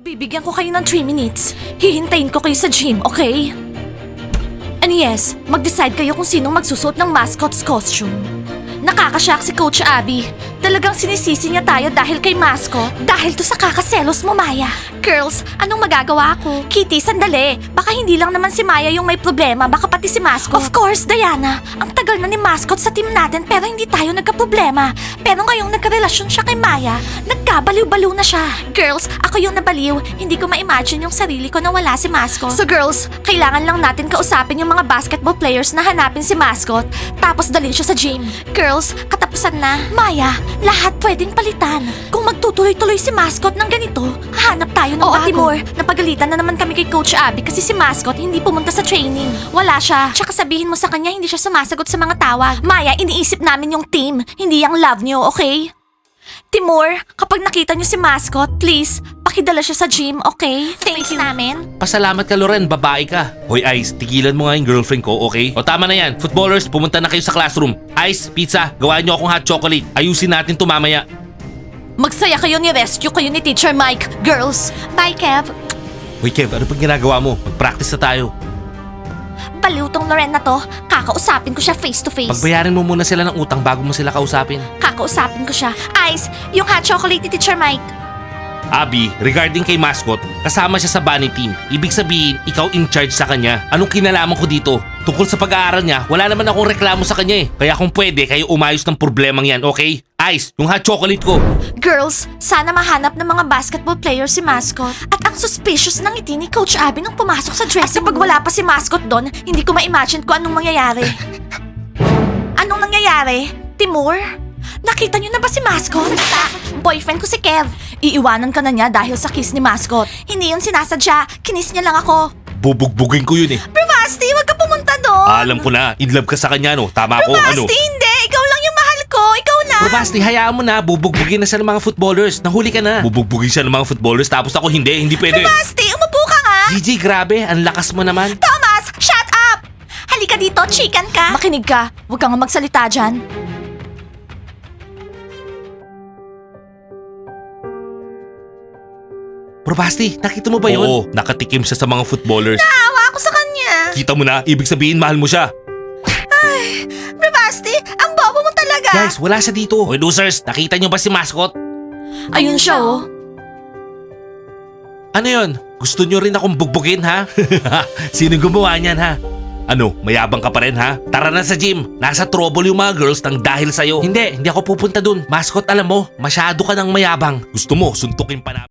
Bibigyan ko kayo ng 3 minutes. Hihintayin ko kayo sa gym, okay? And yes, mag-decide kayo kung sinong magsusuot ng mascot's costume. Nakakashock si Coach Abby. Talagang sinisisi niya tayo dahil kay mascot. Dahil to sa kakaselos mo, Maya. Girls, anong magagawa ko? Kitty, sandali. Baka hindi lang naman si Maya yung may problema, baka pati si mascot. Of course, Diana. Ang tagal na ni mascot sa team natin pero hindi tayo nagka-problema. Pero ngayong nagka-relasyon siya kay Maya, nagkabaliw-baliw na siya. Girls, ako yung nabaliw. Hindi ko ma-imagine yung sarili ko na wala si mascot. So girls, kailangan lang natin kausapin yung mga basketball players na hanapin si mascot, tapos dalhin siya sa gym. Girls, katapusan na. Maya, lahat pwedeng palitan. Kung magtutuloy-tuloy si mascot ng ganito, hahanap tayo ng bago. Timur, napagalitan na naman kami kay Coach Abby kasi si mascot hindi pumunta sa training. Wala siya. Tsaka sabihin mo sa kanya hindi siya sumasagot sa mga tawag. Maya, iniisip namin yung team, hindi yung love niyo, okay? Timur, kapag nakita niyo si mascot, please, pakidala siya sa gym, okay? Thank you. Namin. Pasalamat ka, Loren. Babae ka. Hoy, Ice, tigilan mo nga yung girlfriend ko, okay? O tama na yan. Footballers, pumunta na kayo sa classroom. Ice, pizza, gawain niyo akong hot chocolate. Ayusin natin to mamaya. Magsaya kayo ni rescue kayo ni Teacher Mike. Girls, bye Kev. Hoy, Kev, ano pang ginagawa mo? Mag-practice na tayo. Baliw tong Loren na to. Kakausapin ko siya face to face. Pagbayarin mo muna sila ng utang bago mo sila kausapin. Kakausapin ko siya. Ice, yung hot chocolate ni Teacher Mike. Abby, regarding kay mascot, kasama siya sa bunny team. Ibig sabihin, ikaw in charge sa kanya. Anong kinalaman ko dito? Tungkol sa pag-aaral niya, wala naman akong reklamo sa kanya eh. Kaya kung pwede, kayo umayos ng problemang yan, okay? Ice, yung hot chocolate ko. Girls, sana mahanap ng mga basketball players si mascot. At ang suspicious ng ngiti ni Coach Abby nung pumasok sa dressing room. At kapag wala pa si mascot doon, hindi ko ma-imagine kung anong mangyayari. Anong nangyayari? Timur? Nakita niyo na ba si mascot? Boyfriend ko si Kev. Iiwanan ka na niya dahil sa kiss ni mascot. Hindi yun sinasadya. Kinis niya lang ako. Bubugbugin ko yun eh. Bravasti, wag ka pumunta doon. Alam ko na, in love ka sa kanya no. Tama ako, ano? Bravasti, hindi. Ikaw lang yung mahal ko. Ikaw na. Basti, hayaan mo na, bubugbugin na siya ng mga footballers. Nahuli ka na. Bubugbugin siya ng mga footballers tapos ako hindi pwede. Bravasti, umupo ka nga. Gigi, grabe, ang lakas mo naman. Thomas, shut up! Halika dito, chicken ka. Makinig ka. Huwag kang magsalita dyan. Bro Basti, nakita mo ba yun? Oo, nakatikim siya sa mga footballers. Naawa ako sa kanya. Kita mo na, ibig sabihin mahal mo siya. Bravasti, ang bobo mo talaga. Guys, wala siya dito. Hoy losers, nakita niyo ba si mascot? Ayun siya, oh. Ano yun? Gusto niyo rin akong bugbugin ha? Sino gumawa niyan ha? Ano, mayabang ka pa rin ha? Tara na sa gym. Nasa trouble yung mga girls nang dahil sa'yo. Hindi ako pupunta dun. Mascot, alam mo, masyado ka nang mayabang. Gusto mo, suntukin pa na.